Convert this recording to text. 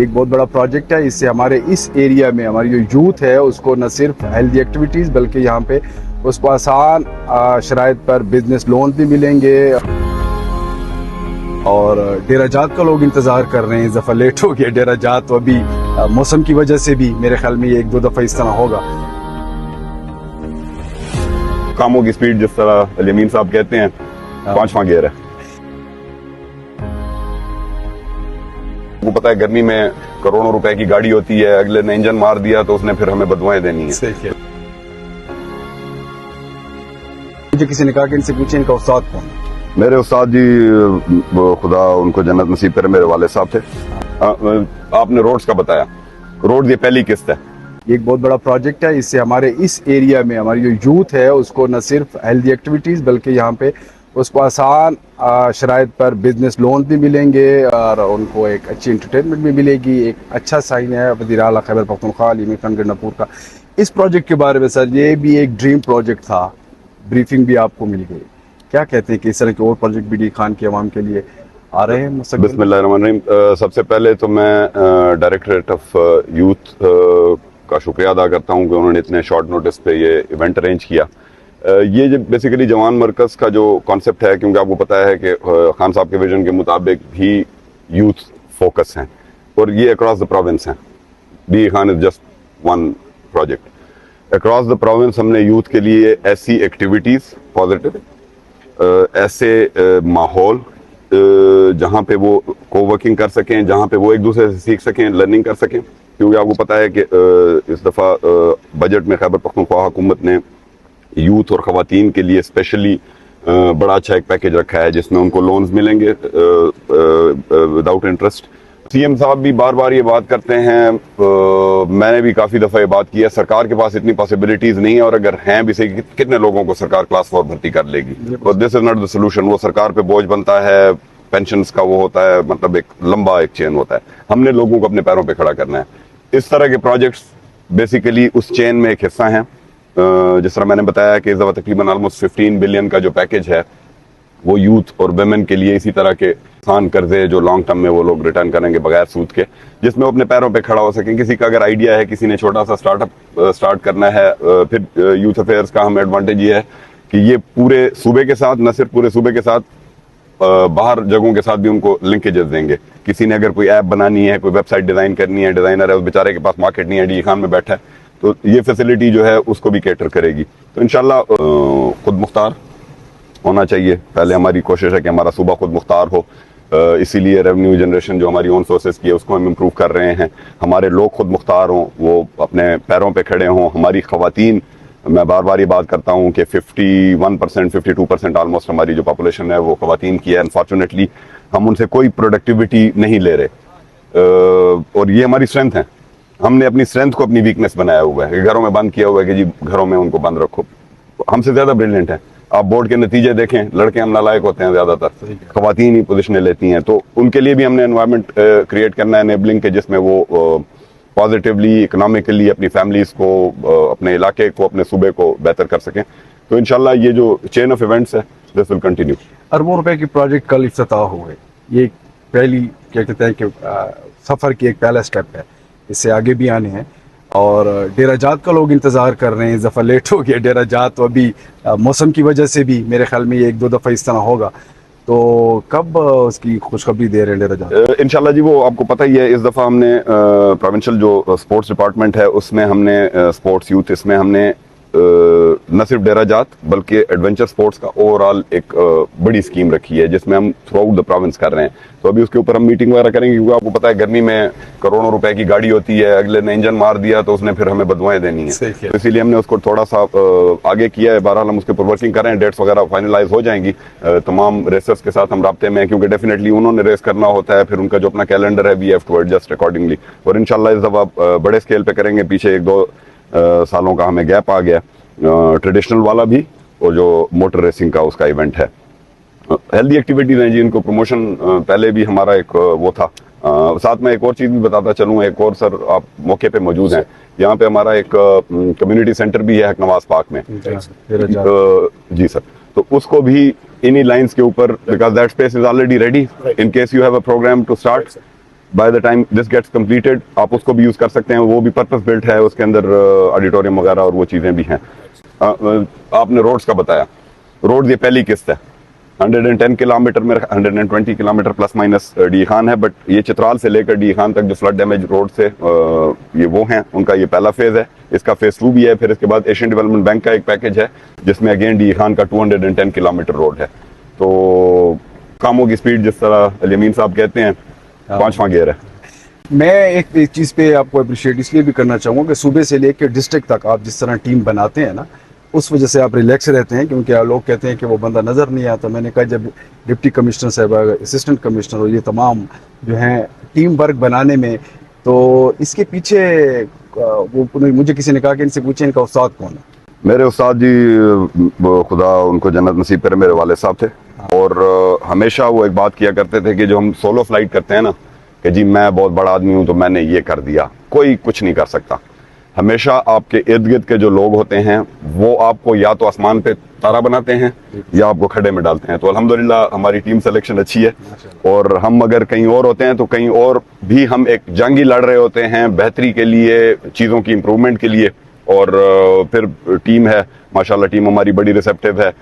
एक बहुत बड़ा प्रोजेक्ट है। इससे हमारे इस एरिया में हमारी जो यूथ है उसको न सिर्फ हेल्दी एक्टिविटीज़ बल्कि यहाँ पे उसको आसान शराइत पर बिजनेस लोन भी मिलेंगे। और डेरा जात का लोग इंतज़ार कर रहे हैं, इस दफ़ा लेट हो गया डेरा जात, तो अभी मौसम की वजह से भी मेरे ख्याल में ये 1-2 दफ़ा इस तरह होगा। कामों की स्पीड जिस तरह अलीमीन साहब कहते हैं 5वां गियर है। वो पता है गर्मी में करोड़ों रुपए की गाड़ी होती है, अगले ने इंजन मार दिया तो उसने फिर हमें बदुआएं देनी है। सही है। मुझे किसी ने कहा कि इनसे पूछे इनका उस्ताद कौन है। मेरे उस्ताद जी खुदा उनको जन्नत नसीब करे, मेरे वाले साहब थे। आपने रोड्स का बताया, रोड ये पहली किस्त है। एक बहुत बड़ा प्रोजेक्ट है। इससे हमारे इस एरिया में हमारी जो यूथ है उसको न सिर्फ हेल्दी एक्टिविटीज़ बल्कि यहाँ पे उसको आसान शराइत पर बिजनेस लोन भी मिलेंगे और उनको एक अच्छी एंटरटेनमेंट भी मिलेगी। एक अच्छा साइन है वज़ीर आला खैबर पख्तूनख्वा अली खान गंडापुर का। इस प्रोजेक्ट के बारे में सर, ये भी एक ड्रीम प्रोजेक्ट था, ब्रीफिंग भी आपको मिल गई, क्या कहते हैं कि इस तरह के और प्रोजेक्ट भी डी खान के अवाम के लिए आ रहे हैं? बिस्मिल्लाहिर्रहमानिर्रहीम। सबसे पहले तो मैं डायरेक्टरेट ऑफ यूथ का शुक्रिया अदा करता हूँ कि उन्होंने इतने शॉर्ट नोटिस पे ये इवेंट अरेंज किया। ये जो बेसिकली जवान मरकज़ का जो कॉन्सेप्ट है, क्योंकि आपको पता है कि खान साहब के विजन के मुताबिक ही यूथ फोकस हैं और ये अक्रॉस द प्रोविंस हैं। D Khan is just one project. Across the province हमने यूथ के लिए ऐसी एक्टिविटीज़ पॉजिटिव, ऐसे माहौल जहाँ पे वो कोवर्किंग कर सकें, जहाँ पे वो एक दूसरे से सीख सकें, लर्निंग कर सकें। क्योंकि आपको पता है कि इस दफ़ा बजट में खैबर पख्तूनख्वा हुकूमत ने यूथ और ख़वातीन के लिए स्पेशली बड़ा अच्छा एक पैकेज रखा है जिसमें उनको लोन्स मिलेंगे विदाउट इंटरेस्ट। सीएम साहब भी बार बार ये बात करते हैं, मैंने भी काफ़ी दफ़ा ये बात की है, सरकार के पास इतनी पॉसिबिलिटीज़ नहीं है और अगर हैं भी सही कितने लोगों को सरकार क्लास 4 भर्ती कर लेगी। और this is not the solution. वो सरकार पे बोझ बनता है, पेंशन्स का वो होता है, मतलब एक लंबा एक चेन होता है। हमने लोगों को अपने पैरों पे खड़ा करना है। इस तरह के प्रोजेक्ट्स बेसिकली उस चेन में एक हिस्सा हैं। जिस तरह मैंने बताया कि इस दफ़ा तकरीबन ऑलमोस्ट 15 बिलियन का जो पैकेज है वो यूथ और वेमेन के लिए, इसी तरह के आसान कर्जे जो लॉन्ग टर्म में वो लोग रिटर्न करेंगे बगैर सूद के, जिसमें वो अपने पैरों पे खड़ा हो सकें। किसी का अगर आइडिया है, किसी ने छोटा सा स्टार्टअप स्टार्ट करना है, फिर यूथ अफेयर्स का हमें एडवांटेज ये है कि ये पूरे सूबे के साथ, न सिर्फ पूरे सूबे के साथ, बाहर जगहों के साथ भी उनको लिंकेजेस देंगे। किसी ने अगर कोई ऐप बनानी है, कोई वेबसाइट डिज़ाइन करनी है, डिज़ाइनर है, उस बेचारे के पास मार्केट नहीं है, डी खान में बैठा है, तो ये फैसिलिटी जो है उसको भी कैटर करेगी। तो इंशाल्लाह खुद मुख्तार होना चाहिए। पहले हमारी कोशिश है कि हमारा सूबा खुद मुख्तार हो, इसीलिए रेवेन्यू जनरेशन जो हमारी ओन सोर्सेज की है उसको हम इम्प्रूव कर रहे हैं। हमारे लोग खुद मुख्तार हों, वो अपने पैरों पे खड़े हों। हमारी ख़वातीन, मैं बार बार ये बात करता हूँ कि 51%, 52% ऑलमोस्ट हमारी जो पॉपुलेशन है वो ख़वातीन की है। अनफॉर्चुनेटली हम उनसे कोई प्रोडक्टिविटी नहीं ले रहे और ये हमारी स्ट्रेंथ है। हमने अपनी स्ट्रेंथ को अपनी वीकनेस बनाया हुआ है, घरों में बंद किया हुआ है कि जी घरों में उनको बंद रखो। हमसे ज़्यादा ब्रिलियंट है। आप बोर्ड के नतीजे देखें, लड़के हम नालायक होते हैं ज़्यादातर, ख़वातीन ही पोजीशनें लेती हैं। तो उनके लिए भी हमने एनवायरनमेंट क्रिएट करना है एनेबलिंग के, जिसमें वो पॉजिटिवली इकोनॉमिकली अपनी फैमिलीज़ को, अपने इलाके को, अपने सूबे को बेहतर कर सकें। तो इंशाल्लाह ये जो चेन ऑफ इवेंट्स है दिस विल कंटिन्यू। अरबों रुपए की प्रोजेक्ट कल इफ्तिताह हो गए। ये पहली, क्या कहते हैं कि सफ़र की एक पहला स्टेप है, इससे आगे भी आने हैं। और डेरा जात का लोग इंतज़ार कर रहे हैं, इस दफ़ा लेट हो गया डेरा जात, तो अभी मौसम की वजह से भी मेरे ख्याल में ये 1-2 दफ़ा इस तरह होगा। तो कब उसकी खुशखबरी दे रहे हैं डेरा जात? इंशाल्लाह जी, वो आपको पता ही है, इस दफ़ा हमने प्रोविंशियल जो स्पोर्ट्स डिपार्टमेंट है उसमें हमने स्पोर्ट्स यूथ, इसमें हमने न सिर्फ डेरा जात बल्कि एडवेंचर स्पोर्ट्स का ओवरऑल एक बड़ी स्कीम रखी है जिसमें हम थ्रू आउट द प्रोविंस कर रहे हैं। तो अभी उसके ऊपर हम मीटिंग वगैरह करेंगे, क्योंकि आपको पता है गर्मी में करोड़ों रुपए की गाड़ी होती है, अगले ने इंजन मार दिया तो उसने फिर हमें बदुआएं देनी है। तो इसीलिए हमने उसको थोड़ा सा आगे किया है। बहरहाल हम उसके ऊपर वर्किंग कर रहे हैं, डेट्स वगैरह फाइनलाइज हो जाएंगी। तमाम रेसर्स के साथ हम राब्ते में हैं, क्योंकि डेफिनेटली उन्होंने रेस करना होता है, फिर उनका जो अपना कैलेंडर है we have to adjust accordingly. और इंशाल्लाह इस दफ़ा बड़े स्केल पे करेंगे। पीछे 1-2 सालों का हमें गैप आ गया, ट्रेडिशनल वाला भी और जो मोटर रेसिंग का उसका इवेंट है। हेल्दी एक्टिविटीज हैं जी, इनको प्रमोशन पहले भी हमारा एक वो था। साथ में एक और चीज़ भी बताता चलूँ, एक और सर आप मौके पे मौजूद हैं, यहाँ पे हमारा एक कम्युनिटी सेंटर भी है नवाज पार्क में जी सर। तो उसको भी इन्हीं लाइंस के ऊपर, because that space is already ready in case you have a programme to start, by the time this gets completed आप उसको भी यूज़ कर सकते हैं, वो भी पर्पस बिल्ट है, उसके अंदर ऑडिटोरियम वगैरह और वो चीज़ें भी हैं। आपने रोड्स का बताया, रोड ये पहली किस्त है, 110 किलोमीटर में 120 kilometre plus minus D Khan है, बट ये चित्राल से लेकर डी खान तक जो फ्लड डैमेज रोड से ये वो हैं, उनका ये पहला फेज है। इसका फेज 2 भी है। फिर इसके बाद एशियन डेवलपमेंट बैंक का एक पैकेज है जिसमें अगेन डी खान का 210 किलोमीटर रोड है। तो कामों की स्पीड जिस तरह अलीमीन साहब कहते हैं 5वां गियर है। मैं एक चीज़ पे आपको अप्रिशिएट इसलिए भी करना चाहूँगा कि सूबे से लेकर डिस्ट्रिक्ट तक आप जिस तरह टीम बनाते हैं ना, उस वजह से आप रिलैक्स रहते हैं, क्योंकि लोग कहते हैं कि वो बंदा नज़र नहीं आता। मैंने कहा जब डिप्टी कमिश्नर साहब, असिस्टेंट कमिश्नर और ये तमाम जो हैं टीम वर्क बनाने में, तो इसके पीछे वो मुझे किसी ने कहा कि इनसे पूछे इनका उस्ताद कौन है। मेरे उस्ताद जी खुदा उनको जन्नत नसीब करे, मेरे वाले साहब थे। और हमेशा वो एक बात किया करते थे कि जो हम सोलो फ्लाइट करते हैं ना, कि जी मैं बहुत बड़ा आदमी हूं तो मैंने ये कर दिया, कोई कुछ नहीं कर सकता। हमेशा आपके इर्द गिर्द के जो लोग होते हैं वो आपको या तो आसमान पे तारा बनाते हैं या आपको खड्डे में डालते हैं। तो अल्हम्दुलिल्लाह हमारी टीम सिलेक्शन अच्छी है, और हम अगर कहीं और होते हैं तो कहीं और भी हम एक जंग ही लड़ रहे होते हैं बेहतरी के लिए, चीज़ों की इम्प्रूवमेंट के लिए। और फिर टीम है माशाल्लाह, टीम हमारी बड़ी रिसेप्टिव है।